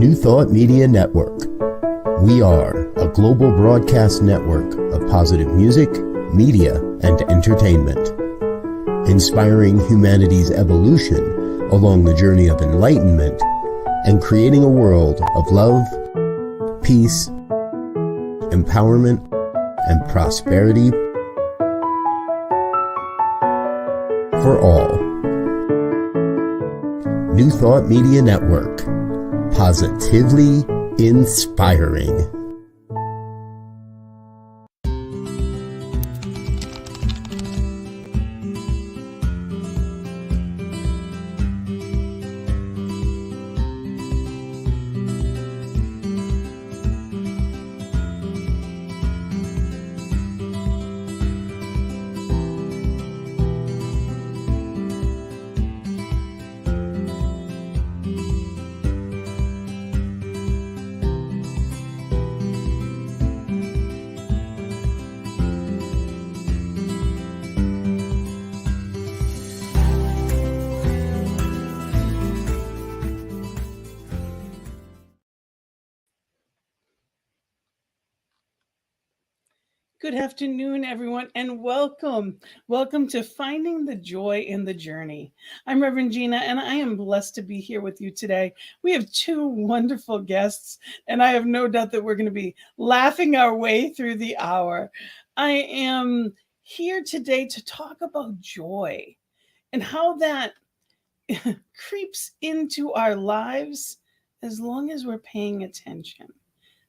New Thought Media Network. We are a global broadcast network of positive music, media, and entertainment, inspiring humanity's evolution along the journey of enlightenment and creating a world of love, peace, empowerment, and prosperity for all. New Thought Media Network. Positively inspiring. Good afternoon, everyone, and welcome. Welcome to Finding the Joy in the Journey. I'm Rev Gina, and I am blessed to be here with you today. We have two wonderful guests, and I have no doubt that we're going to be laughing our way through the hour. I am here today to talk about joy and how that creeps into our lives as long as we're paying attention.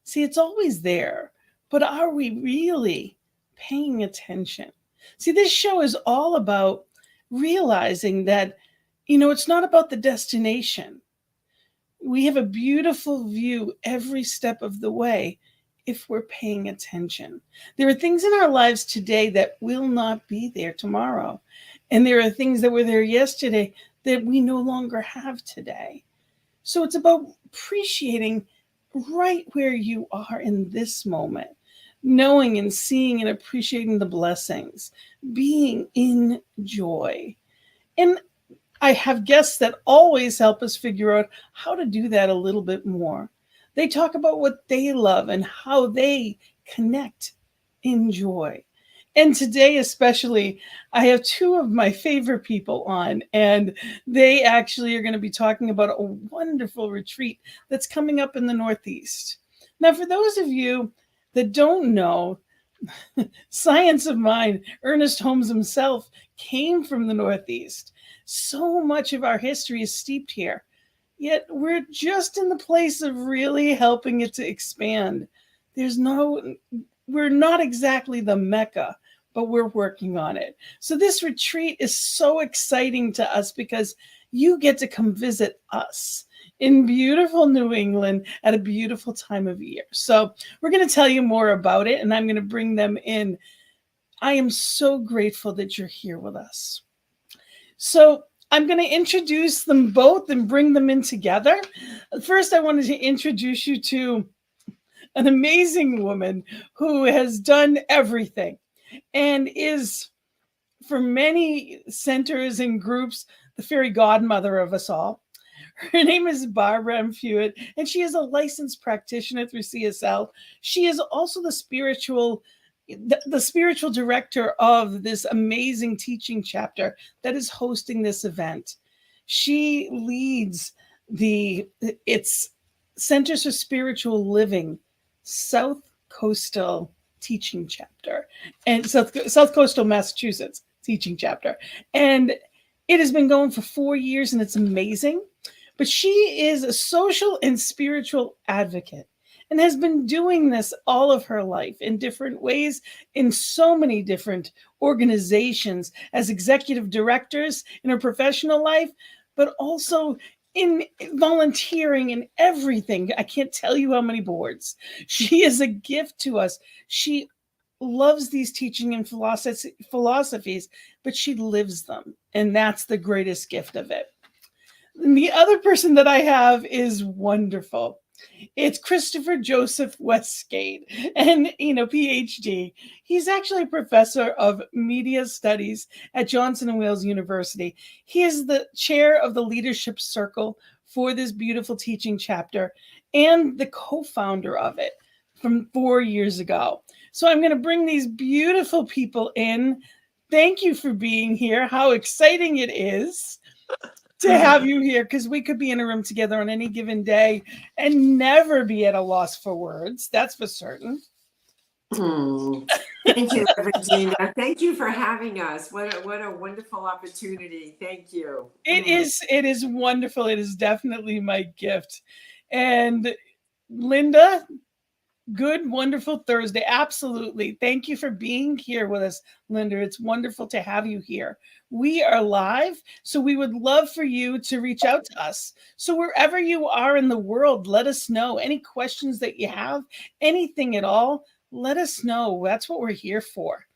See, it's always there. But are we really paying attention? See, this show is all about realizing that, it's not about the destination. We have a beautiful view every step of the way if we're paying attention. There are things in our lives today that will not be there tomorrow. And there are things that were there yesterday that we no longer have today. So it's about appreciating right where you are in this moment, knowing and seeing and appreciating the blessings, being in joy. And I have guests that always help us figure out how to do that a little bit more. They talk about what they love and how they connect in joy. And today especially, I have two of my favorite people on, and they actually are going to be talking about a wonderful retreat that's coming up in the Northeast. Now, for those of you that don't know, Science of Mind, Ernest Holmes himself came from the Northeast. So much of our history is steeped here, yet we're just in the place of really helping it to expand. We're not exactly the Mecca, but we're working on it. So this retreat is so exciting to us because you get to come visit us in beautiful New England at a beautiful time of year. So we're going to tell you more about it, and I'm going to bring them in. I am so grateful that you're here with us. So I'm going to introduce them both and bring them in together. First, I wanted to introduce you to an amazing woman who has done everything and is, for many centers and groups, the fairy godmother of us all. Her name is Barbara M. Fuyat, and she is a licensed practitioner through CSL. She is also the spiritual director of this amazing teaching chapter that is hosting this event. She leads its Centers for Spiritual Living South Coastal Teaching Chapter and South Coastal Massachusetts Teaching Chapter. And it has been going for 4 years, and it's amazing. But she is a social and spiritual advocate and has been doing this all of her life in different ways, in so many different organizations, as executive directors in her professional life, but also in volunteering and everything. I can't tell you how many boards. She is a gift to us. She loves these teaching and philosophies, but she lives them. And that's the greatest gift of it. And the other person that I have is wonderful. It's Christopher Joseph Westgate, and Ph.D. He's actually a professor of media studies at Johnson & Wales University. He is the chair of the leadership circle for this beautiful teaching chapter. and the co-founder of it from 4 years ago. So I'm going to bring these beautiful people in. Thank you for being here. How exciting it is to have you here, because we could be in a room together on any given day and never be at a loss for words. That's for certain. Thank you, Rev Gina. Thank you for having us. What a wonderful opportunity. Thank you. It is wonderful. It is definitely my gift. And Linda, good, wonderful Thursday. Absolutely. Thank you for being here with us, Linda. It's wonderful to have you here. We are live, so we would love for you to reach out to us. So wherever you are in the world, let us know. Any questions that you have, anything at all, let us know. That's what we're here for.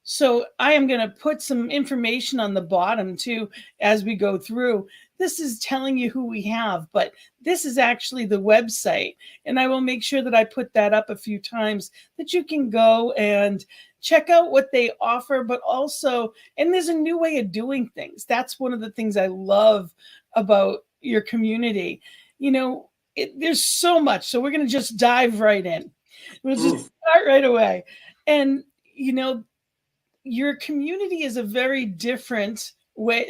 So I am going to put some information on the bottom too as we go through. This is telling you who we have, but this is actually the website. And I will make sure that I put that up a few times that you can go and check out what they offer, but also, and there's a new way of doing things. That's one of the things I love about your community. You know, there's so much. So we're going to just dive right in. We'll just start right away. And, you know, your community is a very different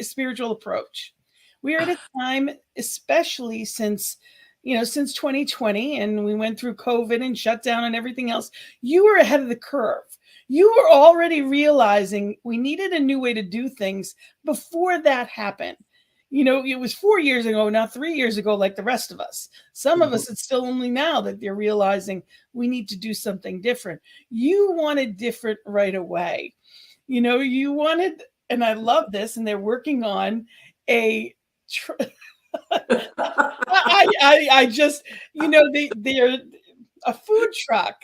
spiritual approach. We are at a time, especially since 2020, and we went through COVID and shutdown and everything else. You were ahead of the curve. You were already realizing we needed a new way to do things before that happened. You know, it was 4 years ago, not 3 years ago, like the rest of us. Some of us, it's still only now that they're realizing we need to do something different. You wanted different right away. You know, you wanted, and I love this, and they're working on a, I just, you know, they're a food truck,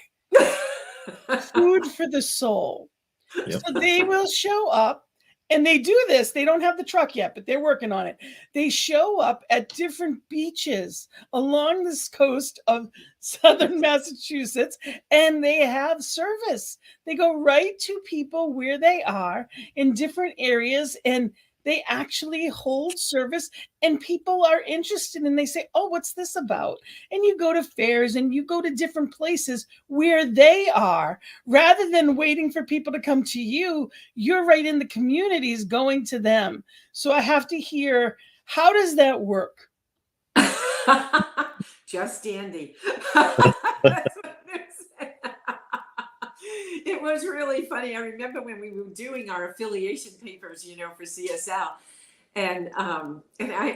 food for the soul. Yep. So they will show up. And they do this. They don't have the truck yet, but they're working on it. They show up at different beaches along this coast of southern Massachusetts, and they have service. They go right to people where they are in different areas, and they actually hold service, and people are interested, and they say, oh, what's this about? And you go to fairs and you go to different places where they are. Rather than waiting for people to come to you, you're right in the communities going to them. So I have to hear, how does that work? Just dandy. It was really funny. I remember when we were doing our affiliation papers, you know, for CSL, and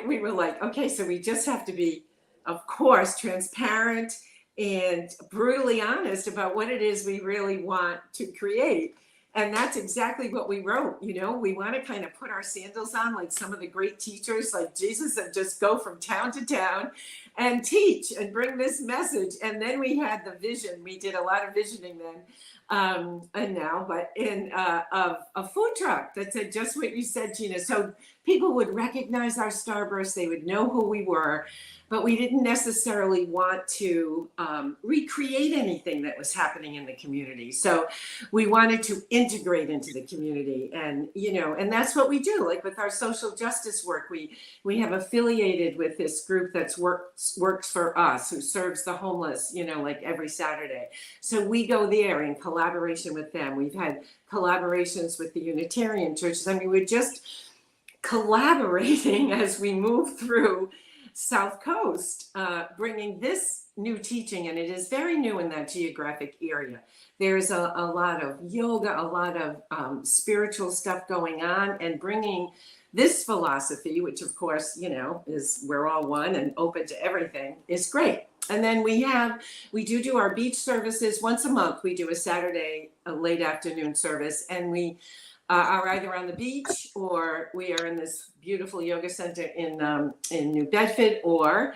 we were like, okay, so we just have to be, of course, transparent and brutally honest about what it is we really want to create. And that's exactly what we wrote. You know, we want to kind of put our sandals on like some of the great teachers like Jesus and just go from town to town and teach and bring this message. And then we had the vision. We did a lot of visioning then. And now, but in a food truck that said just what you said, Gina. So people would recognize our starburst. They would know who we were, but we didn't necessarily want to recreate anything that was happening in the community. So we wanted to integrate into the community, and you know, and that's what we do. Like with our social justice work, we have affiliated with this group that's works for us, who serves the homeless, you know, like every Saturday. So we go there in collaboration with them. We've had collaborations with the Unitarian churches. I mean, we're just collaborating as we move through South Coast, bringing this new teaching, and it is very new in that geographic area. There's a lot of yoga, a lot of spiritual stuff going on, and bringing this philosophy, which of course, you know, is we're all one and open to everything, is great. And then we do our beach services once a month. We do a Saturday, a late afternoon service, and we are either on the beach or we are in this beautiful yoga center in New Bedford, or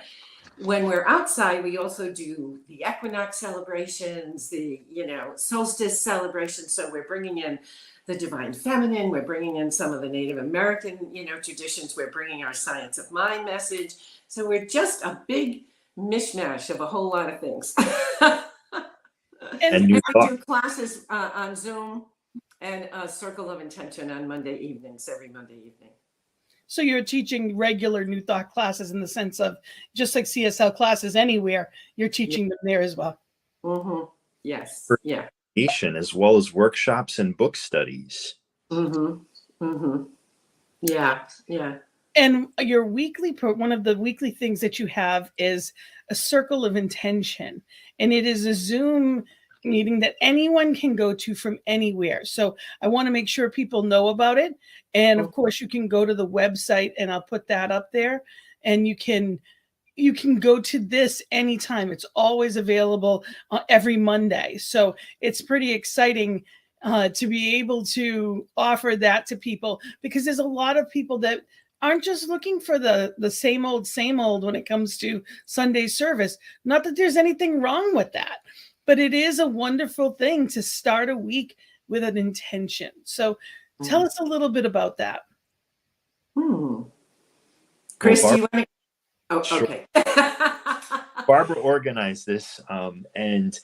when we're outside, we also do the equinox celebrations, the, you know, solstice celebrations. So we're bringing in the divine feminine, we're bringing in some of the Native American, you know, traditions, we're bringing our science of mind message. So we're just a big mishmash of a whole lot of things. and we do classes on Zoom and a Circle of Intention on Monday evenings, every Monday evening. So you're teaching regular New Thought classes in the sense of just like CSL classes anywhere, you're teaching them there as well. Mm-hmm. Yes. For Yeah. education, as well as workshops and book studies. Mm-hmm. Mm-hmm. Yeah. Yeah. And your weekly one of the weekly things that you have is a circle of intention, and it is a Zoom meeting that anyone can go to from anywhere. So I want to make sure people know about it. And of course, you can go to the website, and I'll put that up there, and you can go to this anytime. It's always available every Monday. So it's pretty exciting to be able to offer that to people, because there's a lot of people that aren't just looking for the same old when it comes to Sunday service. Not that there's anything wrong with that, but it is a wonderful thing to start a week with an intention. So tell us a little bit about that. Chris, Well, do you want to? Oh, Sure. okay. Barbara organized this, and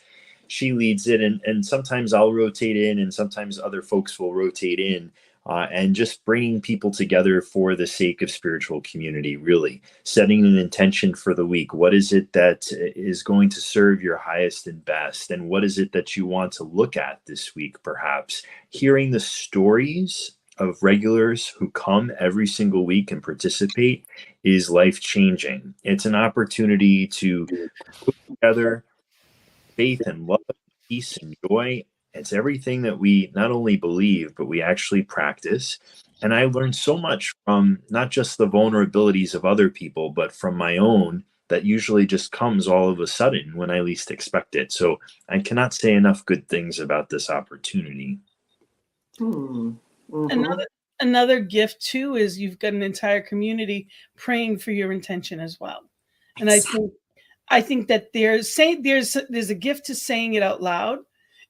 she leads it, and sometimes I'll rotate in, and sometimes other folks will rotate in, and just bringing people together for the sake of spiritual community, really setting an intention for the week. What is it that is going to serve your highest and best? And what is it that you want to look at this week, perhaps? Hearing the stories of regulars who come every single week and participate is life-changing. It's an opportunity to put together faith and love, peace and joy. It's everything that we not only believe, but we actually practice. And I learned so much from not just the vulnerabilities of other people, but from my own, that usually just comes all of a sudden when I least expect it. So I cannot say enough good things about this opportunity. Another gift too is you've got an entire community praying for your intention as well. And I think that there's a gift to saying it out loud,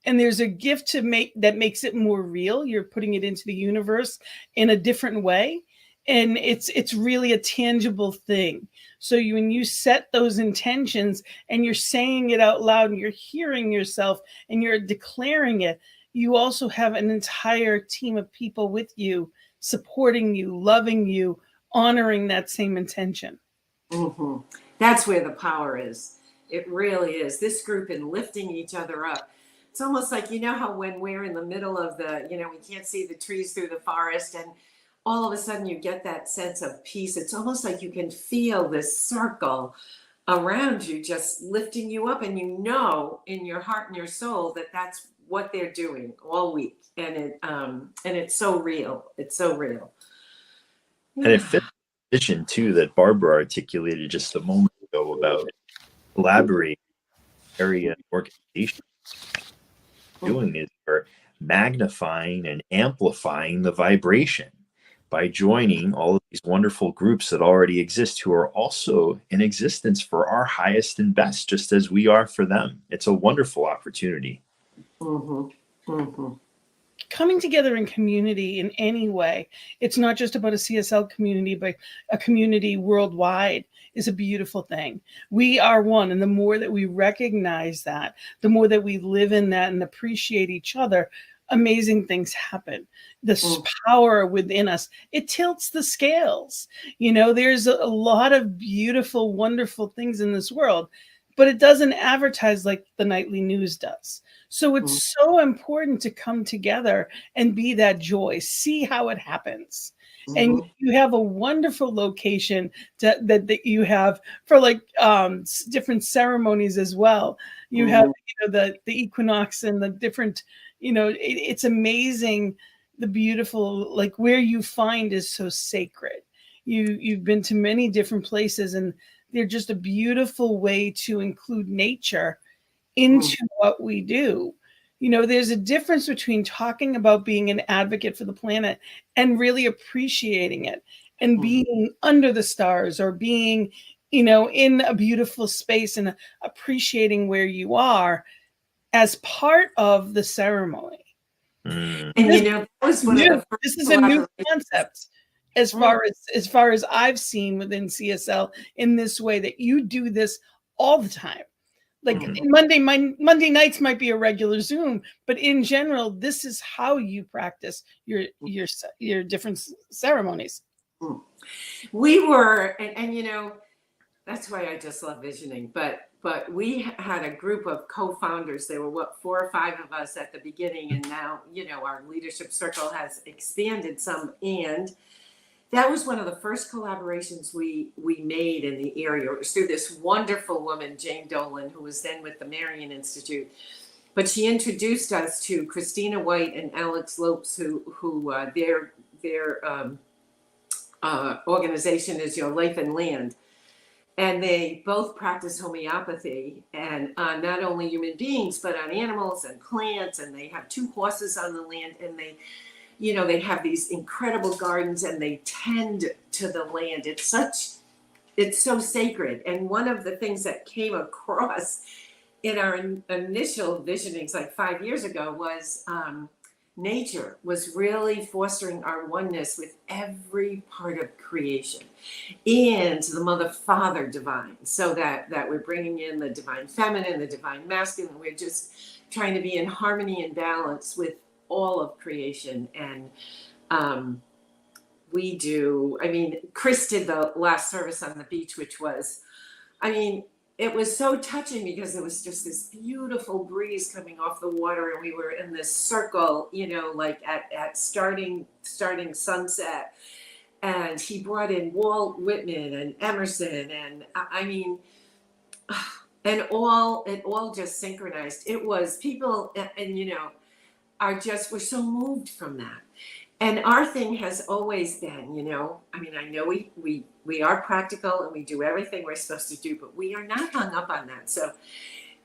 and there's a gift to makes it more real. You're putting it into the universe in a different way, and it's really a tangible thing. So when you set those intentions and you're saying it out loud and you're hearing yourself and you're declaring it, you also have an entire team of people with you, supporting you, loving you, honoring that same intention. Mm-hmm. That's where the power is. It really is. This group and lifting each other up. It's almost like, how when we're in the middle of we can't see the trees through the forest, and all of a sudden you get that sense of peace. It's almost like you can feel this circle around you just lifting you up, and in your heart and your soul that that's what they're doing all week. And it's so real. It's so real. And it fits the vision too that Barbara articulated just a moment ago about collaborating area and organization. Doing is for magnifying and amplifying the vibration by joining all of these wonderful groups that already exist, who are also in existence for our highest and best, just as we are for them. It's a wonderful opportunity. Coming together in community in any way, it's not just about a CSL community, but a community worldwide is a beautiful thing. We are one, and the more that we recognize that, the more that we live in that and appreciate each other, amazing things happen. This power within us, it tilts the scales. There's a lot of beautiful, wonderful things in this world, but it doesn't advertise like the nightly news does. So it's so important to come together and be that joy, see how it happens. And you have a wonderful location that you have for different ceremonies as well. You have the equinox and the different, it's amazing. The beautiful, where you find is so sacred. You've been to many different places, and they're just a beautiful way to include nature into what we do. There's a difference between talking about being an advocate for the planet and really appreciating it and being under the stars, or being, in a beautiful space and appreciating where you are as part of the ceremony. And that was one of the first. This is a new concept as far as I've seen within CSL, in this way that you do this all the time. Monday nights might be a regular Zoom, but in general, this is how you practice your different ceremonies. We were, and you know, that's why I just love visioning. But we had a group of co-founders. There were 4 or 5 of us at the beginning, and now, you know, our leadership circle has expanded some. And that was one of the first collaborations we made in the area. It was through this wonderful woman, Jane Dolan, who was then with the Marion Institute. But she introduced us to Christina White and Alex Lopes, who their organization is Your Life and Land. And they both practice homeopathy, and on not only human beings, but on animals and plants. And they have 2 horses on the land, and they, you know, they have these incredible gardens, and they tend to the land. It's so sacred. And one of the things that came across in our initial visionings like 5 years ago was nature was really fostering our oneness with every part of creation and the mother father divine, so that we're bringing in the divine feminine, the divine masculine. We're just trying to be in harmony and balance with all of creation. And we do, I mean, Chris did the last service on the beach, which was, I mean, it was so touching because it was just this beautiful breeze coming off the water, and we were in this circle, you know, like at starting sunset. And he brought in Walt Whitman and Emerson, and I mean, and it all just synchronized. It was people, and you know, we're so moved from that. And our thing has always been, you know, I mean, I know we are practical and we do everything we're supposed to do, but we are not hung up on that. So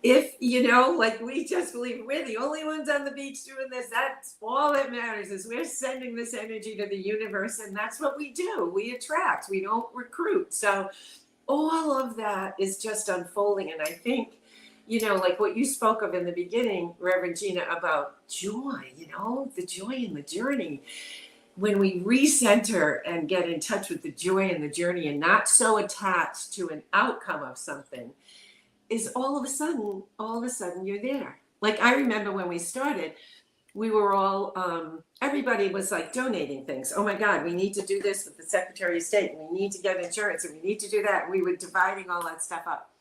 if, you know, like, we just believe we're the only ones on the beach doing this, that's all that matters, is we're sending this energy to the universe. And that's what we do. We attract, we don't recruit. So all of that is just unfolding. And I think, you know, like what you spoke of in the beginning, Reverend Gina, about joy, you know, the joy in the journey. When we recenter and get in touch with the joy in the journey and not so attached to an outcome of something, is all of a sudden you're there. Like, I remember when we started, we were all, everybody was like donating things. Oh my God, we need to do this with the Secretary of State, and we need to get insurance, and we need to do that. And we were dividing all that stuff up.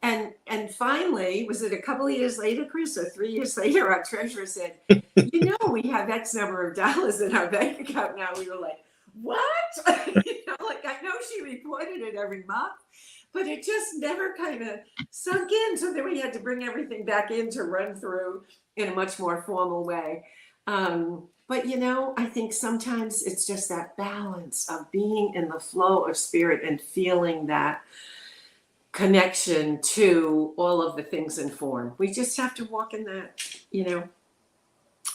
And finally, was it a couple of years later, Chris, or 3 years later, our treasurer said, you know, we have X number of dollars in our bank account now. We were like, what? You know, like, I know she reported it every month, but it just never kind of sunk in. So then we had to bring everything back in to run through in a much more formal way. But, you know, I think sometimes it's just that balance of being in the flow of spirit and feeling that connection to all of the things in form. We just have to walk in that, you know,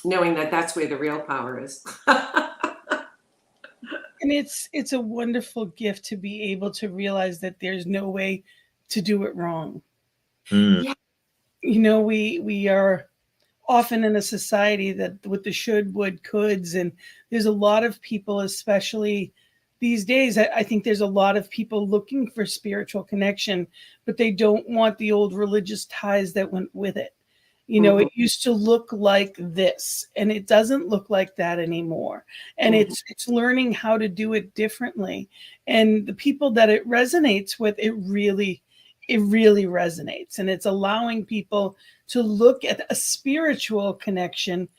knowing that that's where the real power is. And it's a wonderful gift to be able to realize that there's no way to do it wrong. Yeah. You know, we are often in a society that with the should, would, coulds, and there's a lot of people, especially these days, I think there's a lot of people looking for spiritual connection, but they don't want the old religious ties that went with it. You know, it used to look like this, and it doesn't look like that anymore. And it's learning how to do it differently. And the people that it resonates with, it really resonates. And it's allowing people to look at a spiritual connection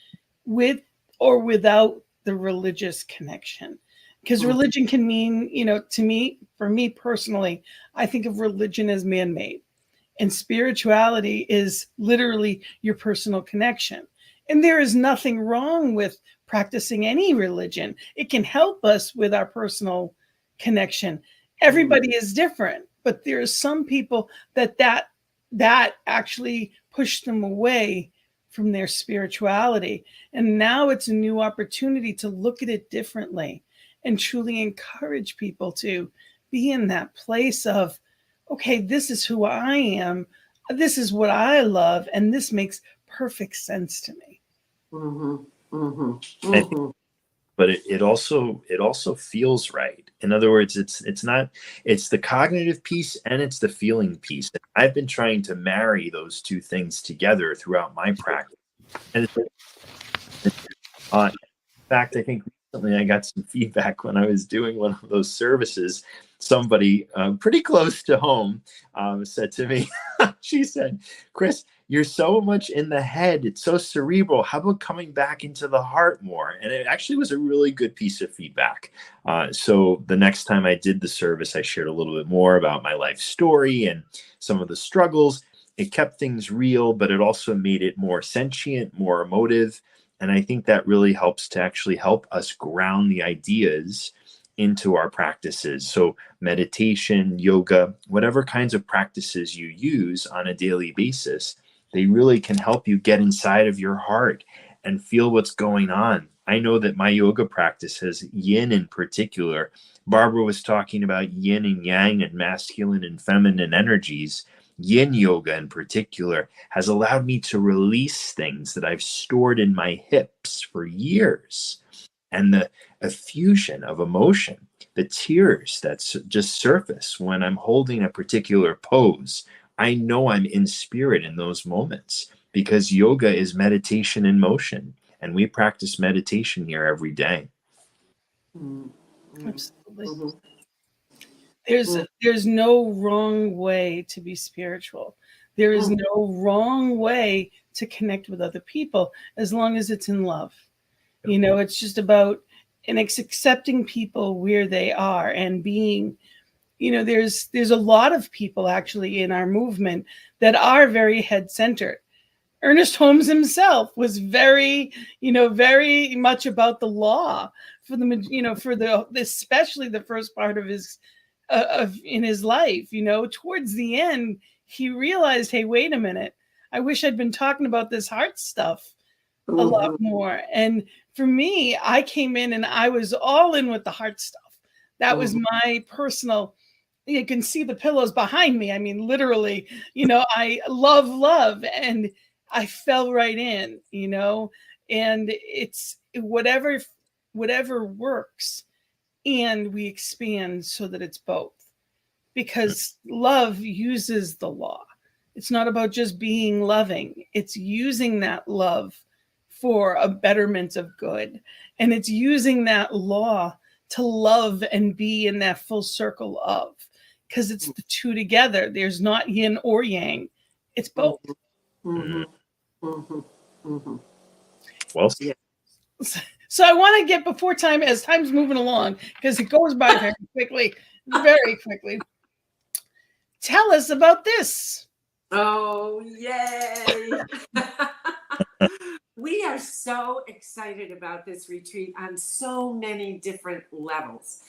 with or without the religious connection. Because religion can mean, you know, for me personally, I think of religion as man-made. And spirituality is literally your personal connection. And there is nothing wrong with practicing any religion. It can help us with our personal connection. Everybody is different, but there are some people that actually push them away from their spirituality. And now it's a new opportunity to look at it differently and truly encourage people to be in that place of, okay, this is who I am, this is what I love, and this makes perfect sense to me. But it also feels right. In other words, it's the cognitive piece and it's the feeling piece. And I've been trying to marry those two things together throughout my practice. And in fact, I think I got some feedback when I was doing one of those services. Somebody pretty close to home said to me, she said, Chris, you're so much in the head. It's so cerebral. How about coming back into the heart more? And it actually was a really good piece of feedback. So the next time I did the service, I shared a little bit more about my life story and some of the struggles. It kept things real, but it also made it more sentient, more emotive. And I think that really helps to actually help us ground the ideas into our practices. So meditation, yoga, whatever kinds of practices you use on a daily basis, they really can help you get inside of your heart and feel what's going on. I know that my yoga practice has yin in particular. Barbara was talking about yin and yang and masculine and feminine energies. Yin yoga in particular has allowed me to release things that I've stored in my hips for years. And the effusion of emotion, the tears that just surface when I'm holding a particular pose, I know I'm in spirit in those moments because yoga is meditation in motion. And we practice meditation here every day. Absolutely. Mm-hmm. There's no wrong way to be spiritual. There is no wrong way to connect with other people as long as it's in love. You know, it's just about accepting people where they are and being, you know, there's a lot of people actually in our movement that are very head centered. Ernest Holmes himself was very much about the law for especially the first part of his in his life. You know, towards the end, he realized, hey, wait a minute, I wish I'd been talking about this heart stuff a lot more. And for me, I came in and I was all in with the heart stuff. That was my personal. You can see the pillows behind me. I mean, literally, you know, I love, and I fell right in, you know, and it's whatever works, and we expand so that it's both, because love uses the law. It's not about just being loving. It's using that love for a betterment of good. And it's using that law to love and be in that full circle of, because it's the two together. There's not yin or yang. It's both. Well, yeah. So I want to get before time, as time's moving along, because it goes by very quickly. Tell us about this. Oh, yay. We are so excited about this retreat on so many different levels.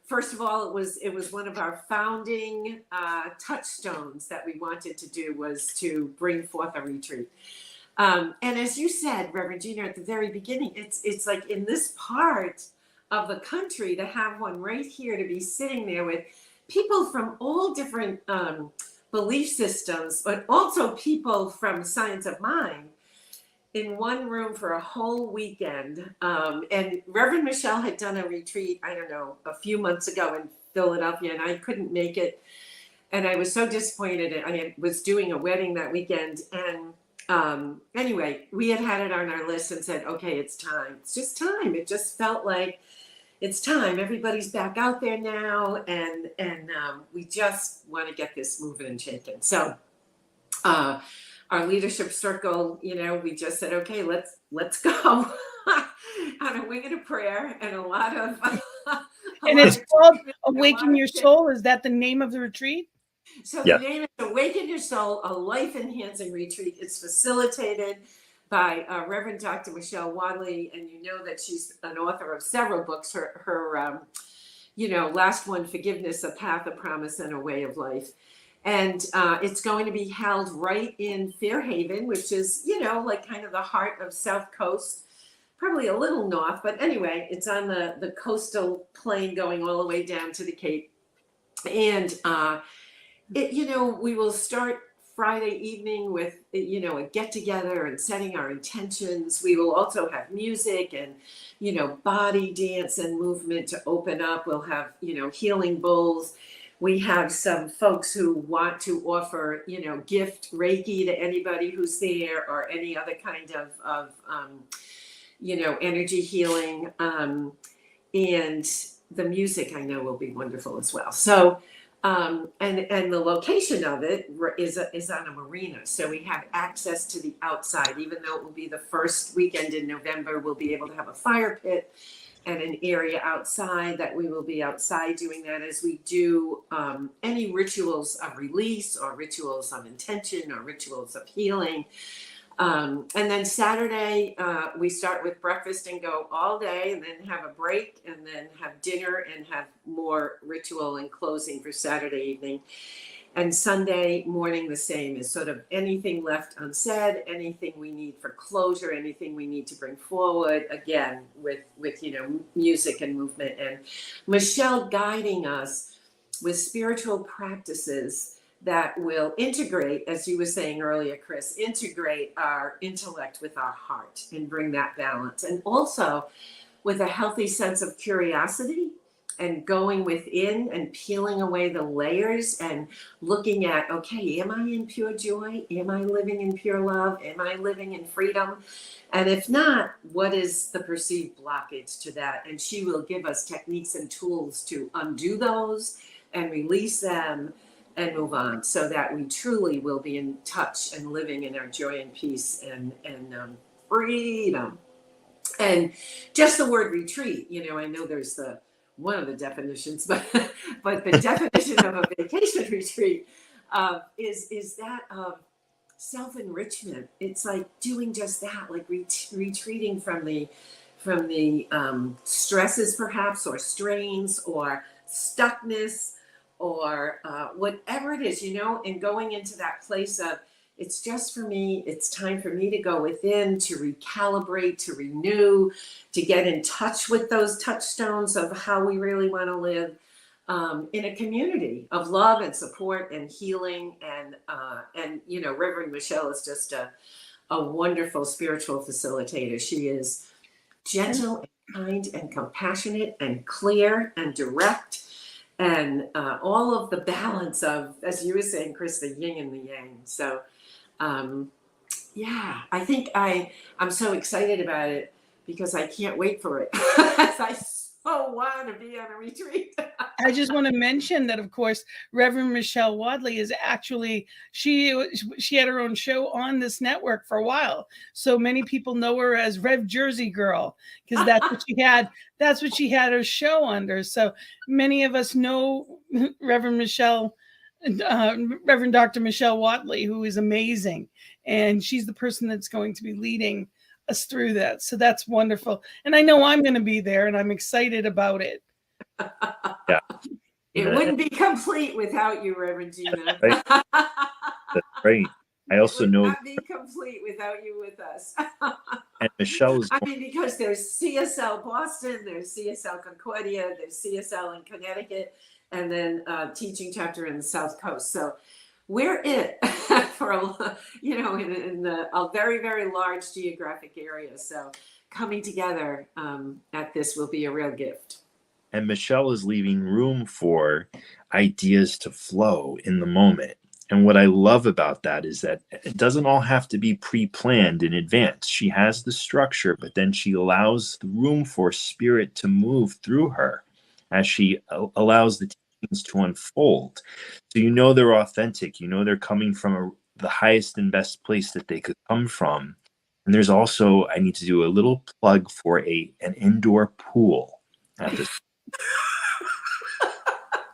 First of all, it was one of our founding touchstones that we wanted to do, was to bring forth a retreat. And as you said, Reverend Gina, at the very beginning, it's like in this part of the country to have one right here, to be sitting there with people from all different belief systems, but also people from science of mind in one room for a whole weekend. And Reverend Michelle had done a retreat, I don't know, a few months ago in Philadelphia, and I couldn't make it. And I was so disappointed. I was doing a wedding that weekend. And anyway, we had it on our list and said, okay, it's time. It's just time. It just felt like it's time. Everybody's back out there now. And we just want to get this moving and shaking. So, our leadership circle, you know, we just said, okay, let's go on a wing and a prayer and a lot of. And it's called Awaken Your Soul. Is that the name of the retreat? So the name is Awaken Your Soul, a life-enhancing retreat. It's facilitated by Reverend Dr. Michelle Wadley, and you know that she's an author of several books. Her last one, Forgiveness, A Path, A Promise, and a Way of Life. And it's going to be held right in Fairhaven, which is, you know, like kind of the heart of South Coast, probably a little north. But anyway, it's on the coastal plain going all the way down to the Cape. And, we will start Friday evening with, you know, a get together and setting our intentions. We will also have music and, you know, body dance and movement to open up. We'll have, you know, healing bowls. We have some folks who want to offer, you know, gift Reiki to anybody who's there, or any other kind of energy healing. And the music I know will be wonderful as well. So, and the location of it is on a marina. So we have access to the outside, even though it will be the first weekend in November, we'll be able to have a fire pit and an area outside that we will be outside doing that as we do any rituals of release or rituals of intention or rituals of healing. And then Saturday, we start with breakfast and go all day, and then have a break, and then have dinner and have more ritual and closing for Saturday evening. And Sunday morning, the same, is sort of anything left unsaid, anything we need for closure, anything we need to bring forward, again, with music and movement. And Michelle guiding us with spiritual practices that will integrate, as you were saying earlier, Chris, integrate our intellect with our heart and bring that balance. And also with a healthy sense of curiosity and going within and peeling away the layers and looking at, okay, am I in pure joy? Am I living in pure love? Am I living in freedom? And if not, what is the perceived blockage to that? And she will give us techniques and tools to undo those and release them and move on, so that we truly will be in touch and living in our joy and peace and freedom. And just the word retreat, I know there's one of the definitions, but the definition of a vacation retreat is that of self-enrichment. It's like doing just that, like retreating from the stresses perhaps, or strains, or stuckness, or whatever it is, and going into that place of, it's just for me, it's time for me to go within, to recalibrate, to renew, to get in touch with those touchstones of how we really want to live in a community of love and support and healing. And Reverend Michelle is just a wonderful spiritual facilitator. She is gentle and kind and compassionate and clear and direct. And all of the balance of, as you were saying, Chris, the yin and the yang. So, I think I'm so excited about it because I can't wait for it. I so want to be on a retreat. I just want to mention that, of course, Reverend Michelle Wadley is actually, she had her own show on this network for a while. So many people know her as Rev Jersey Girl, because that's what she had her show under. So many of us know Reverend Dr. Michelle Wadley, who is amazing. And she's the person that's going to be leading us through that. So that's wonderful. And I know I'm going to be there, and I'm excited about it. Yeah. It wouldn't be complete without you, Reverend Gina. Right. That's great. I also know not be complete without you with us. And Michelle is. Because there's CSL Boston, there's CSL Concordia, there's CSL in Connecticut, and then teaching chapter in the South Coast. So we're it for in a very, very large geographic area. So coming together at this will be a real gift. And Michelle is leaving room for ideas to flow in the moment. And what I love about that is that it doesn't all have to be pre-planned in advance. She has the structure, but then she allows the room for spirit to move through her as she allows the teachings to unfold. So they're authentic. They're coming from the highest and best place that they could come from. And there's also, I need to do a little plug for an indoor pool at this.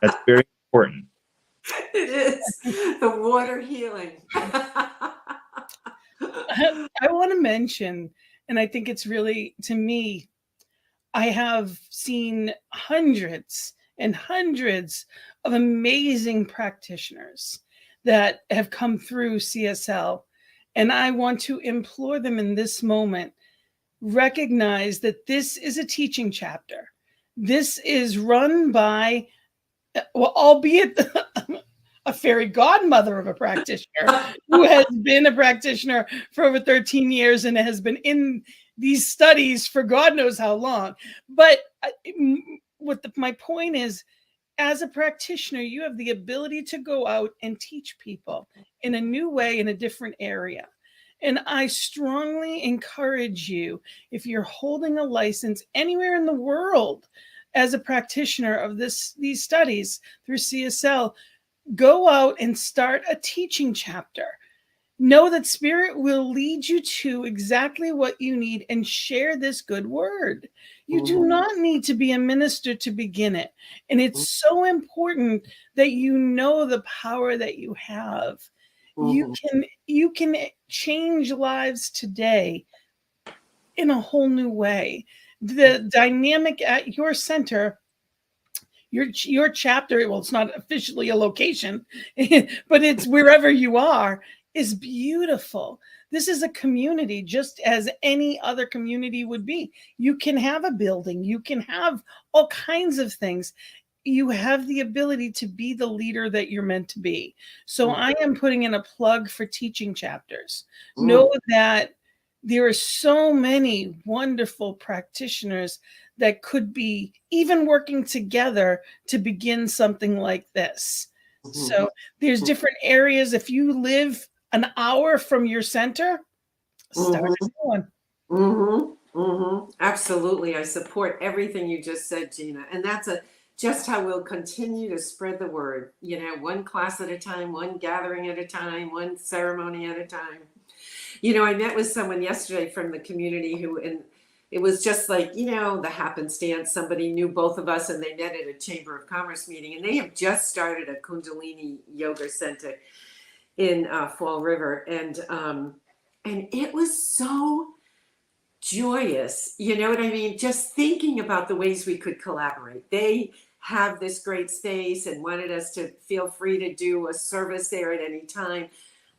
That's very important. It is the water healing. I want to mention, and I think it's really, to me, I have seen hundreds and hundreds of amazing practitioners that have come through CSL. And I want to implore them in this moment, recognize that this is a teaching chapter. This is run by, albeit a fairy godmother of a practitioner who has been a practitioner for over 13 years and has been in these studies for God knows how long. But my point is, as a practitioner, you have the ability to go out and teach people in a new way in a different area. And I strongly encourage you, if you're holding a license anywhere in the world as a practitioner of these studies through CSL, go out and start a teaching chapter. Know that Spirit will lead you to exactly what you need and share this good word. You do not need to be a minister to begin it. And it's so important that you know the power that you have. You can change lives today in a whole new way. The dynamic at your center, your chapter, well, it's not officially a location, but it's wherever you are, is beautiful. This is a community just as any other community would be. You can have a building, you can have all kinds of things. You have the ability to be the leader that you're meant to be. So I am putting in a plug for teaching chapters. Know that there are so many wonderful practitioners that could be even working together to begin something like this. So there's different areas. If you live an hour from your center, start a new one. Absolutely. I support everything you just said, Gina. And that's just how we'll continue to spread the word, one class at a time, one gathering at a time, one ceremony at a time. I met with someone yesterday from the community and it was just like, the happenstance. Somebody knew both of us and they met at a Chamber of Commerce meeting, and they have just started a Kundalini yoga center in Fall River. And it was so joyous. You know what I mean? Just thinking about the ways we could collaborate. They have this great space and wanted us to feel free to do a service there at any time.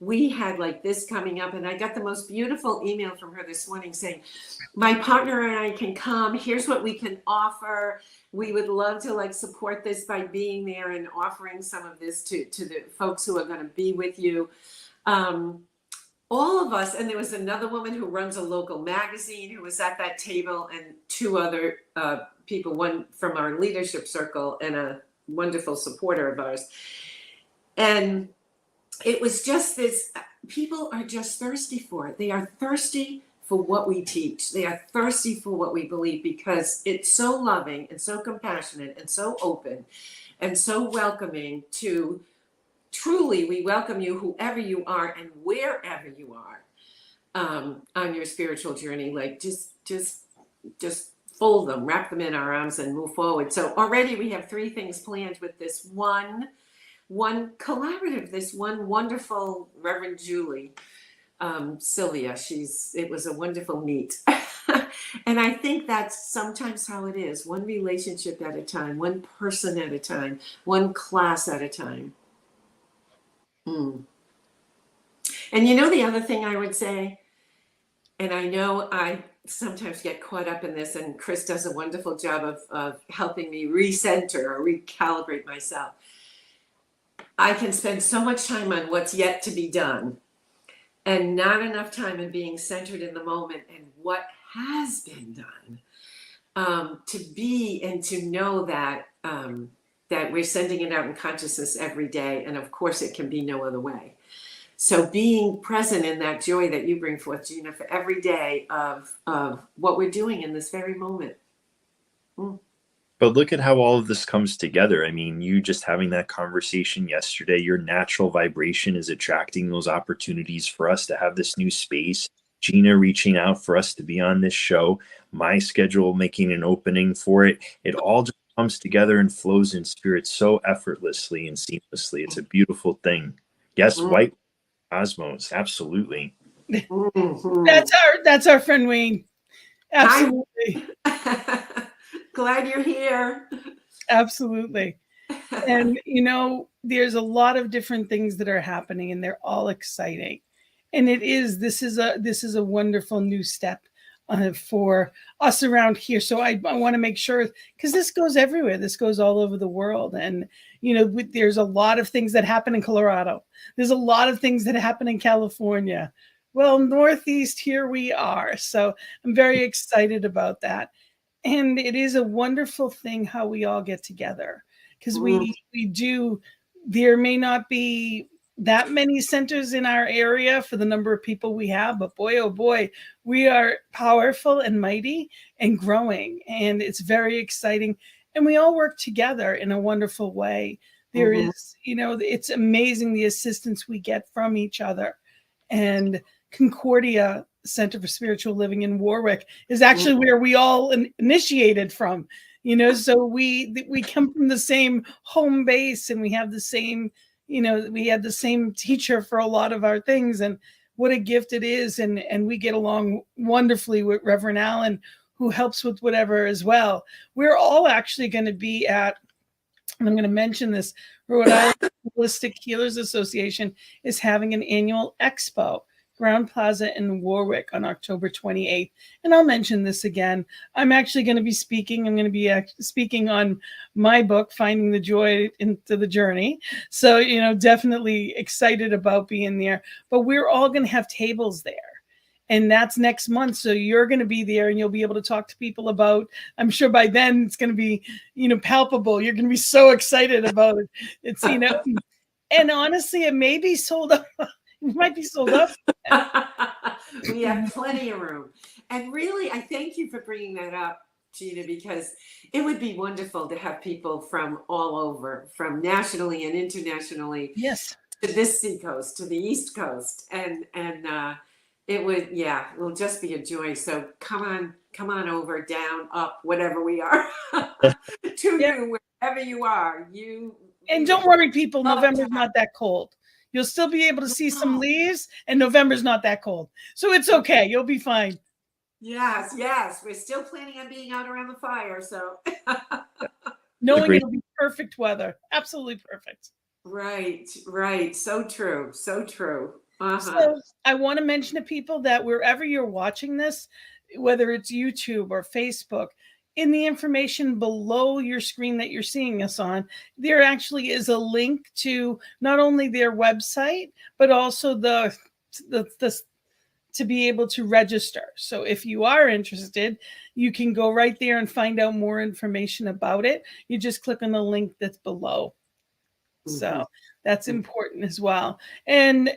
We had like this coming up, and I got the most beautiful email from her this morning saying, my partner and I can come. Here's what we can offer. We would love to support this by being there and offering some of this to the folks who are going to be with you. All of us, and there was another woman who runs a local magazine who was at that table, and two other people, one from our leadership circle and a wonderful supporter of ours. And it was just this, people are just thirsty for it. They are thirsty for what we teach. They are thirsty for what we believe, because it's so loving and so compassionate and so open and so welcoming to truly, we welcome you, whoever you are and wherever you are on your spiritual journey. Just fold them, wrap them in our arms and move forward. So already we have 3 things planned with this one collaborative, this one wonderful Reverend Julie, Sylvia. It was a wonderful meet. And I think that's sometimes how it is. One relationship at a time, one person at a time, one class at a time. And the other thing I would say, and I know I sometimes get caught up in this, and Chris does a wonderful job of helping me recenter or recalibrate myself. I can spend so much time on what's yet to be done and not enough time in being centered in the moment and what has been done, to be and to know that that we're sending it out in consciousness every day. And of course, it can be no other way. So being present in that joy that you bring forth, Gina, for every day of what we're doing in this very moment. But look at how all of this comes together. I mean, you just having that conversation yesterday, your natural vibration is attracting those opportunities for us to have this new space. Gina reaching out for us to be on this show, my schedule making an opening for it. It all just comes together and flows in spirit so effortlessly and seamlessly. It's a beautiful thing. Yes, white cosmos, absolutely. That's our friend Wayne. Absolutely. Glad you're here. Absolutely. And there's a lot of different things that are happening, and they're all exciting. And this is a wonderful new step for us around here. So I want to make sure, because this goes everywhere. This goes all over the world. And, there's a lot of things that happen in Colorado. There's a lot of things that happen in California. Well, Northeast, here we are. So I'm very excited about that. And it is a wonderful thing how we all get together, because we do. There may not be that many centers in our area for the number of people we have, but boy, oh boy, we are powerful and mighty and growing, and it's very exciting. And we all work together in a wonderful way. There is, it's amazing the assistance we get from each other. And Concordia Center for Spiritual Living in Warwick is actually where we all initiated from, so we come from the same home base, and we have the same, we had the same teacher for a lot of our things, and what a gift it is. And we get along wonderfully with Reverend Allen, who helps with whatever as well. We're all actually going to be at, and I'm going to mention this, Rhode Island Holistic Healers Association is having an annual expo, Ground Plaza in Warwick, on October 28th. And I'll mention this again. I'm actually going to be speaking. I'm going to be speaking on my book, Finding the Joy into the Journey. So, definitely excited about being there. But we're all going to have tables there. And that's next month. So you're going to be there, and you'll be able to talk to people about, I'm sure by then it's going to be, palpable. You're going to be so excited about it. It's, and honestly, it may be sold up. It might be sold up. We have plenty of room. And really, I thank you for bringing that up, Gina, because it would be wonderful to have people from all over, from nationally and internationally. Yes. To this seacoast, to the East Coast. And it would, it'll just be a joy. So come on over, down, up, whatever we are, you, wherever you are. And don't worry, people, November's not that cold. You'll still be able to see some leaves, and November's not that cold. So it's okay. You'll be fine. Yes. We're still planning on being out around the fire. So knowing it'll be perfect weather. Absolutely perfect. Right. So true. Uh-huh. So I want to mention to people that wherever you're watching this, whether it's YouTube or Facebook, in the information below your screen that you're seeing us on, there actually is a link to not only their website, but also the to be able to register. So if you are interested, you can go right there and find out more information about it. You just click on the link that's below. So that's important as well. And,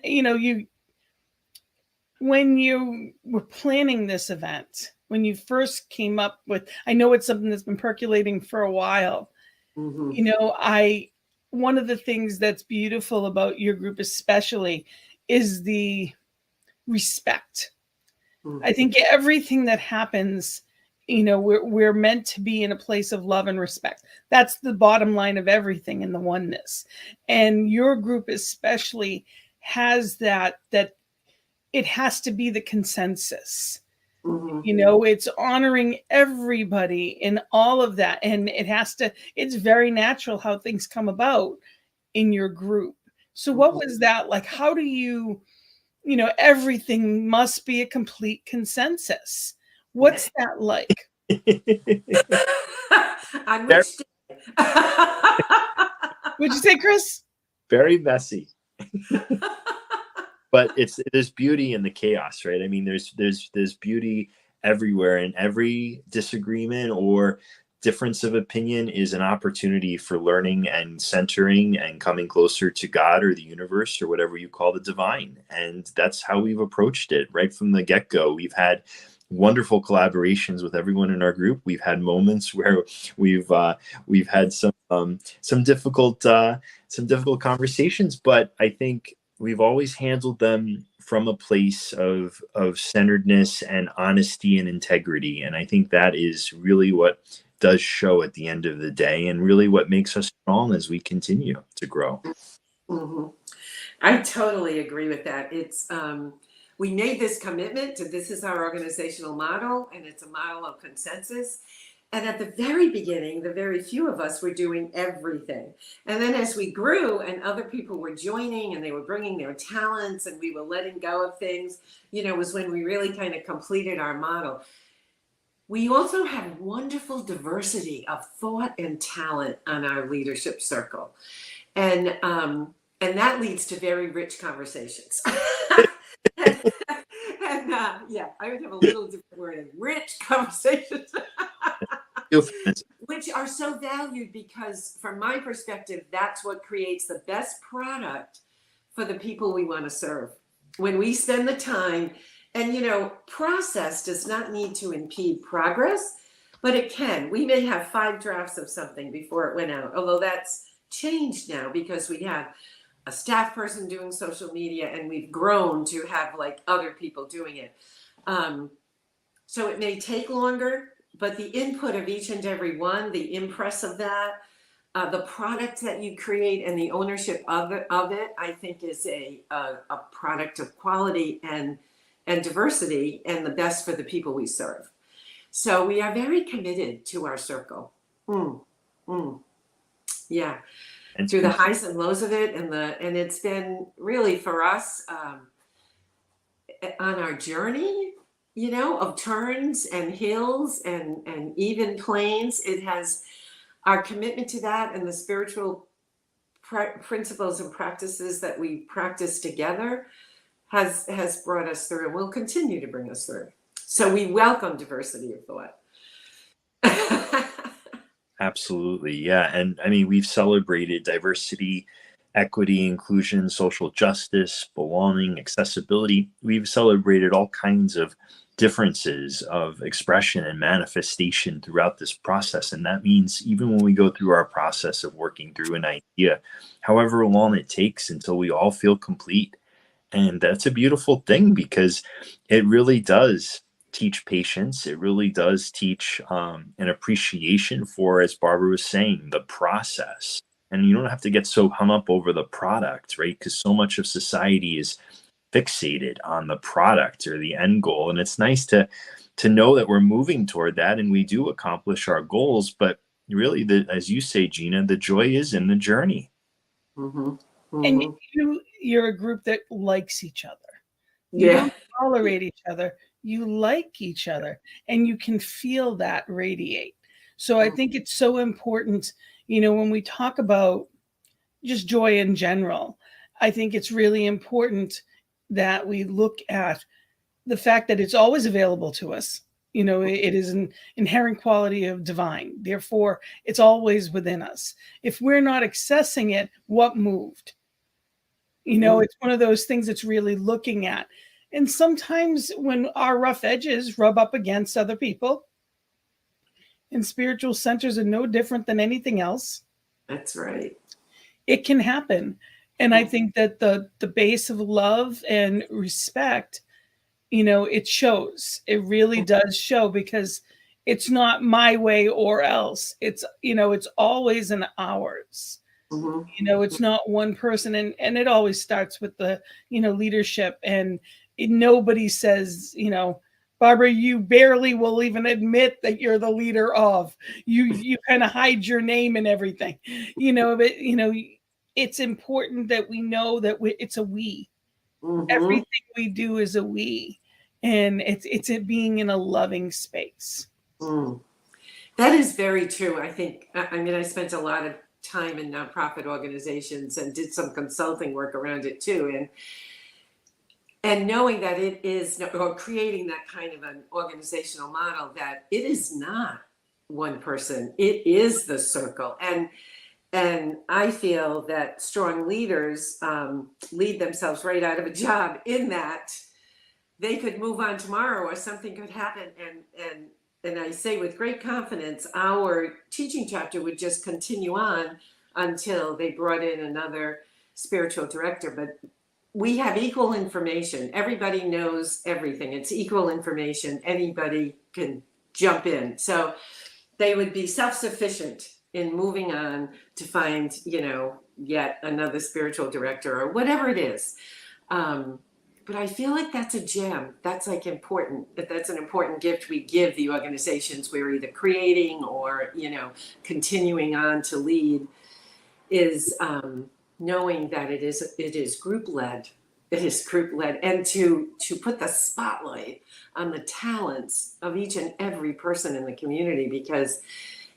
when you were planning this event, when you first came up with, I know it's something that's been percolating for a while. One of the things that's beautiful about your group especially is the respect. I think everything that happens, we're meant to be in a place of love and respect. That's the bottom line of everything in the oneness. And your group especially has that it has to be the consensus. It's honoring everybody in all of that. And it's very natural how things come about in your group. So what was that like? How do you, everything must be a complete consensus. What's that like? On which day? Would you say, Chris? Very messy. But there's beauty in the chaos, right? I mean, there's beauty everywhere, and every disagreement or difference of opinion is an opportunity for learning and centering and coming closer to God or the universe or whatever you call the divine. And that's how we've approached it right from the get-go. We've had wonderful collaborations with everyone in our group. We've had moments where we've had some difficult conversations, but I think we've always handled them from a place of centeredness and honesty and integrity. And I think that is really what does show at the end of the day, and really what makes us strong as we continue to grow. I totally agree with that. It's we made this commitment to, this is our organizational model, and it's a model of consensus. And at the very beginning, the very few of us were doing everything. And then as we grew and other people were joining and they were bringing their talents and we were letting go of things, was when we really kind of completed our model. We also have wonderful diversity of thought and talent on our leadership circle. And that leads to very rich conversations. I would have a little different word in rich conversations. Which are so valued because from my perspective, that's what creates the best product for the people we want to serve. When we spend the time, and process does not need to impede progress, but it can. We may have 5 drafts of something before it went out, although that's changed now because we have a staff person doing social media and we've grown to have like other people doing it. So it may take longer, but the input of each and every one, the impress of that, the product that you create and the ownership of it, I think is a product of quality and diversity and the best for the people we serve. So we are very committed to our circle. Yeah. And through the highs and lows of it, and it's been really for us on our journey, of turns and hills and even plains. It has our commitment to that and the spiritual principles and practices that we practice together has brought us through and will continue to bring us through. So we welcome diversity of thought. Absolutely. Yeah. And I mean, we've celebrated diversity, equity, inclusion, social justice, belonging, accessibility. We've celebrated all kinds of differences of expression and manifestation throughout this process. And that means even when we go through our process of working through an idea, however long it takes until we all feel complete. And that's a beautiful thing because it really does teach patience. It really does teach an appreciation for, as Barbara was saying, the process. And you don't have to get so hung up over the product, right? Because so much of society is fixated on the product or the end goal. And it's nice to know that we're moving toward that and we do accomplish our goals. But really, as you say, Gina, the joy is in the journey. Mm-hmm. Mm-hmm. And you're a group that likes each other. You don't tolerate each other. You like each other and you can feel that radiate. So I think it's so important, when we talk about just joy in general, I think it's really important that we look at the fact that it's always available to us. It is an inherent quality of divine. Therefore, it's always within us. If we're not accessing it, what moved? It's one of those things that's really looking at. And sometimes when our rough edges rub up against other people, and spiritual centers are no different than anything else. That's right. It can happen. And I think that the base of love and respect, it shows. It really does show because it's not my way or else. It's, it's always an ours. Mm-hmm. It's not one person. And it always starts with the, leadership. And nobody says, Barbara, you barely will even admit that you're the leader of. You kind of hide your name and everything, but it's important that we know that it's a we. Mm-hmm. Everything we do is a we, and it's it being in a loving space. That is very true. I think. I mean, I spent a lot of time in nonprofit organizations and did some consulting work around it too, and knowing that it is, or creating that kind of an organizational model, that it is not one person, it is the circle. And I feel that strong leaders lead themselves right out of a job in that they could move on tomorrow or something could happen. And I say with great confidence, our teaching chapter would just continue on until they brought in another spiritual director. But we have equal information. Everybody knows everything. It's equal information. Anybody can jump in. So they would be self-sufficient in moving on to find, yet another spiritual director or whatever it is. But I feel like that's a gem. That's like important. That's an important gift we give the organizations we're either creating or, continuing on to lead, is knowing that it is group led. It is group led, and to put the spotlight on the talents of each and every person in the community, because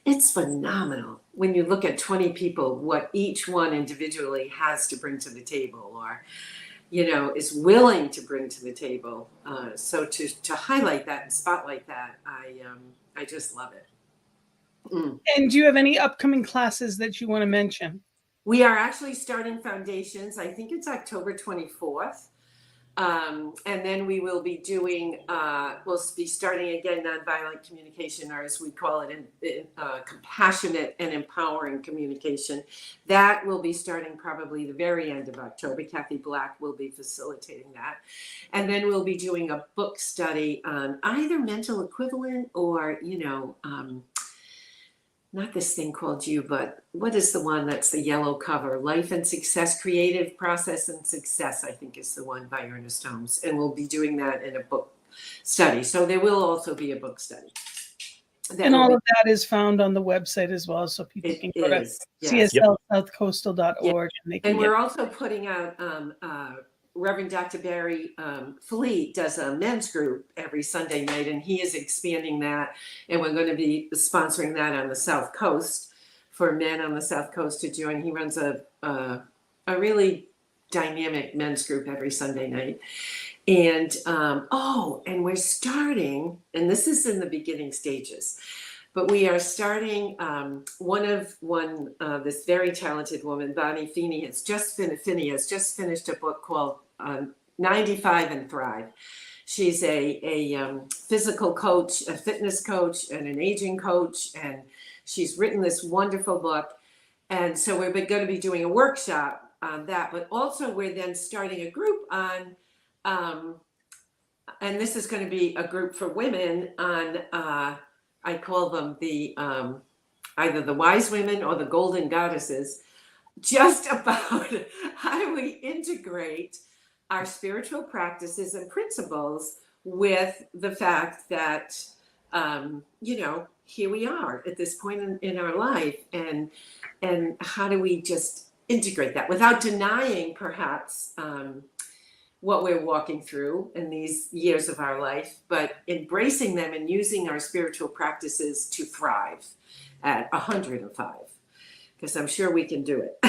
it's phenomenal when you look at 20 people, what each one individually has to bring to the table, or is willing to bring to the table. So to highlight that and spotlight that, I just love it. And do you have any upcoming classes that you want to mention? We are actually starting foundations. I think it's October 24th. And then we will be doing, we'll be starting again nonviolent communication, or as we call it, compassionate and empowering communication. That will be starting probably the very end of October. Kathy Black will be facilitating that. And then we'll be doing a book study on either mental equivalent or, not this thing called You, but what is the one that's the yellow cover? Life and Success, Creative Process and Success, I think is the one by Ernest Holmes. And we'll be doing that in a book study. So there will also be a book study. And all of that is found on the website as well. So people can go to cslsouthcoastal.org. And we're also putting out Reverend Dr. Barry Fleet does a men's group every Sunday night, and he is expanding that. And we're going to be sponsoring that on the South Coast for men on the South Coast to join. He runs a really dynamic men's group every Sunday night. And and we're starting, and this is in the beginning stages, but we are starting this very talented woman, Bonnie Feeney, has just finished a book called 95 and Thrive. She's a physical coach, a fitness coach, and an aging coach, and she's written this wonderful book. And so we're going to be doing a workshop on that, but also we're then starting a group on, and this is going to be a group for women on, I call them the either the wise women or the golden goddesses, just about how do we integrate our spiritual practices and principles with the fact that, here we are at this point in our life, and how do we just integrate that without denying perhaps what we're walking through in these years of our life, but embracing them and using our spiritual practices to thrive at 105, because I'm sure we can do it.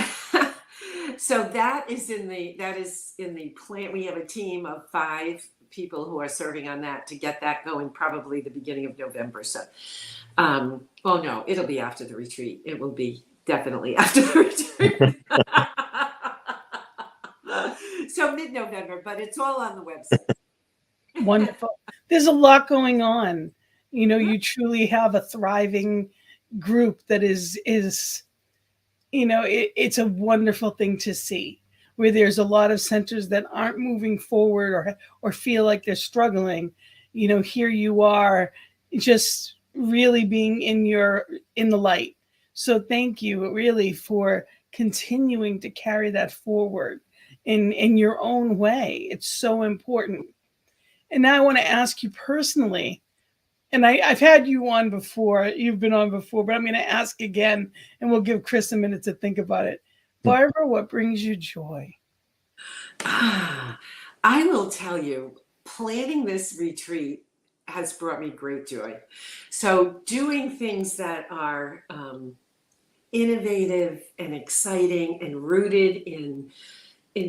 So that is in the plan. We have a team of 5 people who are serving on that to get that going probably the beginning of November. So, no, it'll be after the retreat. It will be definitely after the retreat. So mid-November, but it's all on the website. Wonderful. There's a lot going on. You truly have a thriving group that is it's a wonderful thing to see, where there's a lot of centers that aren't moving forward or feel like they're struggling. Here you are just really being in the light. So thank you really for continuing to carry that forward in your own way. It's so important. And now I want to ask you personally, and I've had you on before, you've been on before, but I'm going to ask again, and we'll give Chris a minute to think about it. Barbara, what brings you joy? I will tell you, planning this retreat has brought me great joy. So doing things that are innovative and exciting and rooted in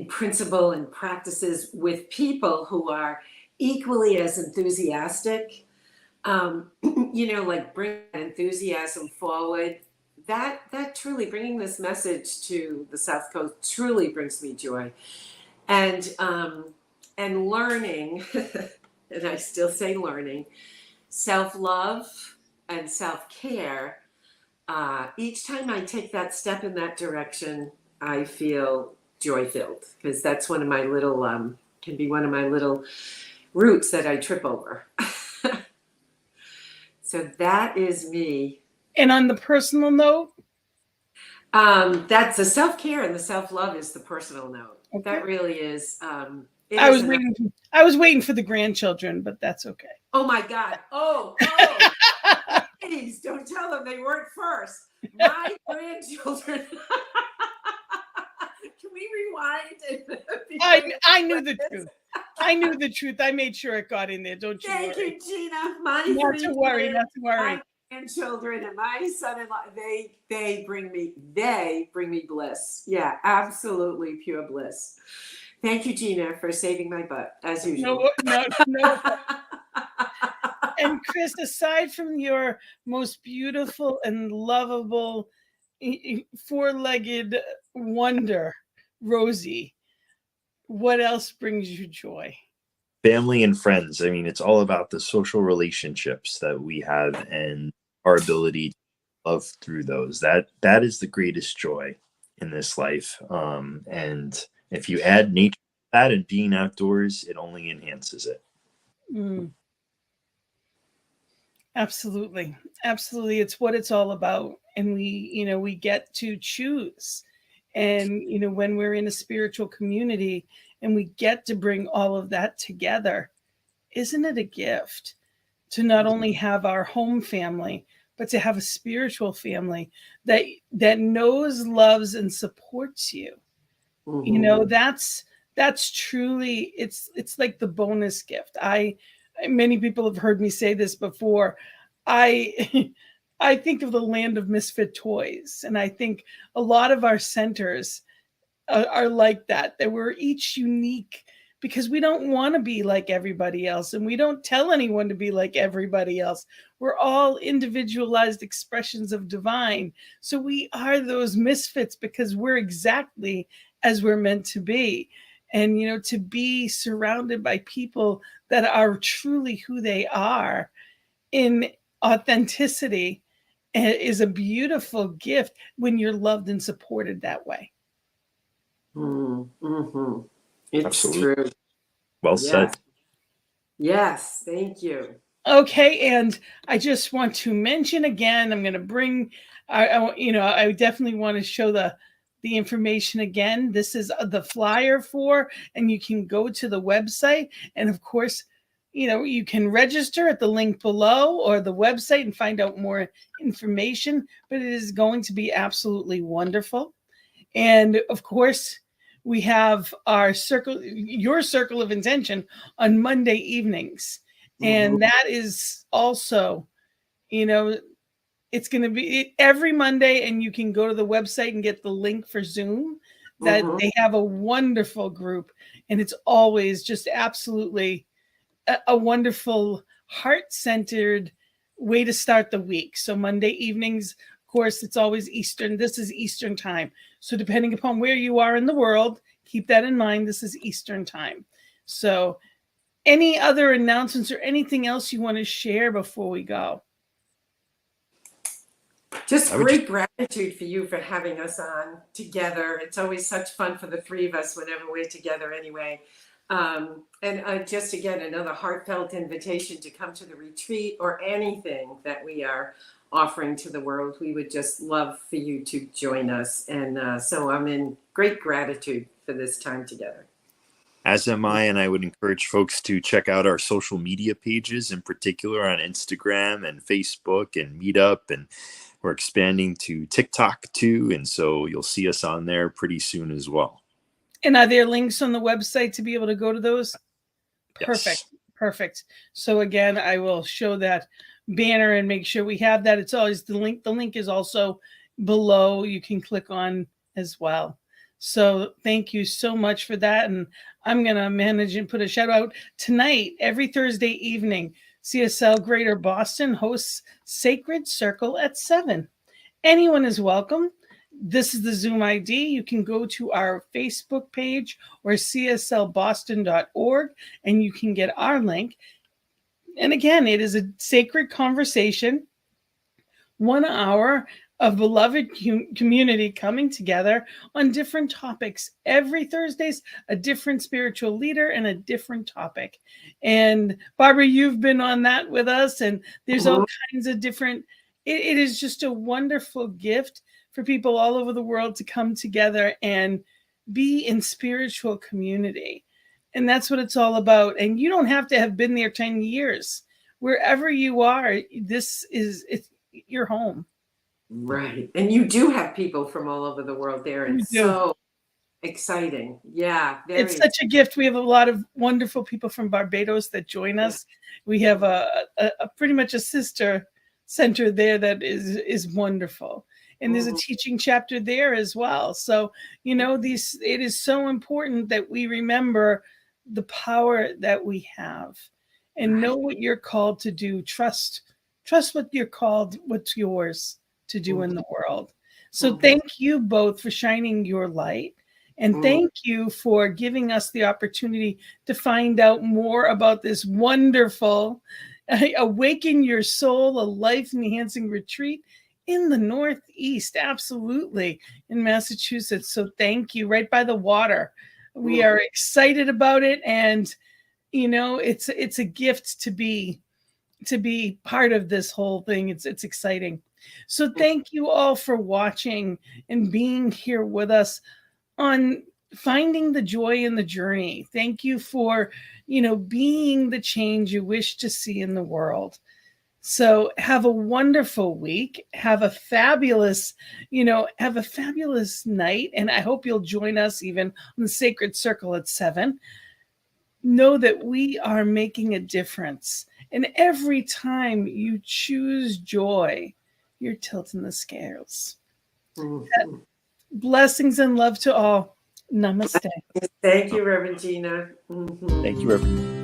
principle and practices with people who are equally as enthusiastic, like bring enthusiasm forward. That truly, bringing this message to the South Coast truly brings me joy. And learning, and I still say learning, self-love and self-care. Each time I take that step in that direction, I feel joy-filled, because that's one of my little, can be one of my little roots that I trip over. So that is me. And on the personal note? That's the self-care, and the self-love is the personal note. Okay. That really is. I was waiting for the grandchildren, but that's okay. Oh my God. Oh. Please don't tell them they weren't first. My grandchildren. Can we rewind? I knew the truth. I knew the truth. I made sure it got in there. Don't you worry. Thank you, Gina. Not to worry. My grandchildren and my son-in-law, they bring me bliss. Yeah, absolutely pure bliss. Thank you, Gina, for saving my butt, as usual. No. And Chris, aside from your most beautiful and lovable four-legged wonder, Rosie, what else brings you joy? Family and friends. I mean, it's all about the social relationships that we have and our ability to love through those. That is the greatest joy in this life. And if you add nature to that and being outdoors, it only enhances it. Mm. Absolutely. Absolutely. It's what it's all about. And we get to choose. And, when we're in a spiritual community and we get to bring all of that together, isn't it a gift to not only have our home family, but to have a spiritual family that knows, loves, and supports you? That's truly, it's like the bonus gift. Many people have heard me say this before. I I think of the land of misfit toys, and I think a lot of our centers are like that we're each unique, because we don't want to be like everybody else, and we don't tell anyone to be like everybody else. We're all individualized expressions of divine. So we are those misfits because we're exactly as we're meant to be. And, to be surrounded by people that are truly who they are in authenticity is a beautiful gift when you're loved and supported that way. Mm-hmm. It's Absolutely. true. Well said. Yes, thank you. Okay, and I just want to mention again, I'm going to bring, I definitely want to show the information again. This is the flyer and you can go to the website, and of course, you can register at the link below or the website and find out more information, but it is going to be absolutely wonderful. And of course, we have your circle of intention on Monday evenings. And that is also, it's going to be every Monday, and you can go to the website and get the link for Zoom. That they have a wonderful group, and it's always just absolutely a wonderful, heart-centered way to start the week. So Monday evenings, of course, it's always Eastern. This is Eastern time. So depending upon where you are in the world, keep that in mind. This is Eastern time. So any other announcements or anything else you want to share before we go? Just great gratitude for you for having us on together. It's always such fun for the three of us whenever we're together anyway. And just again, another heartfelt invitation to come to the retreat or anything that we are offering to the world. We would just love for you to join us. And so I'm in great gratitude for this time together. As am I, and I would encourage folks to check out our social media pages, in particular on Instagram and Facebook and Meetup, and we're expanding to TikTok too, and so you'll see us on there pretty soon as well. And are there links on the website to be able to go to those? Perfect. Yes. Perfect. So again, I will show that banner and make sure we have that. It's always the link. The link is also below. You can click on as well. So thank you so much for that. And I'm going to manage and put a shout out tonight. Every Thursday evening, CSL Greater Boston hosts Sacred Circle at 7. Anyone is welcome. This is the Zoom ID. You can go to our Facebook page or cslboston.org and you can get our link. And again, it is a sacred conversation, 1 hour of beloved community coming together on different topics. Every Thursday's a different spiritual leader and a different topic. And Barbara, you've been on that with us, and there's all kinds of different, it is just a wonderful gift for people all over the world to come together and be in spiritual community. And that's what it's all about. And you don't have to have been there 10 years. Wherever you are, it's your home. Right. And you do have people from all over the world there. It's so exciting. Yeah. It's such a gift. We have a lot of wonderful people from Barbados that join us. We have a pretty much a sister center there that is wonderful. And there's a teaching chapter there as well. So, it is so important that we remember the power that we have and know what you're called to do. Trust what you're called, what's yours to do in the world. So thank you both for shining your light. And thank you for giving us the opportunity to find out more about this wonderful Awaken Your Soul, a life-enhancing retreat in the Northeast, absolutely, in Massachusetts. So thank you, right by the water. We are excited about it, and you know, it's a gift to be part of this whole thing. It's exciting. So thank you all for watching and being here with us on finding the joy in the journey. Thank you for, you know, being the change you wish to see in the world. So have a wonderful week. Have a fabulous, have a fabulous night. And I hope you'll join us even on the Sacred Circle at 7. Know that we are making a difference. And every time you choose joy, you're tilting the scales. Blessings and love to all. Namaste. Thank you, Rev Gina. Thank you, Rev.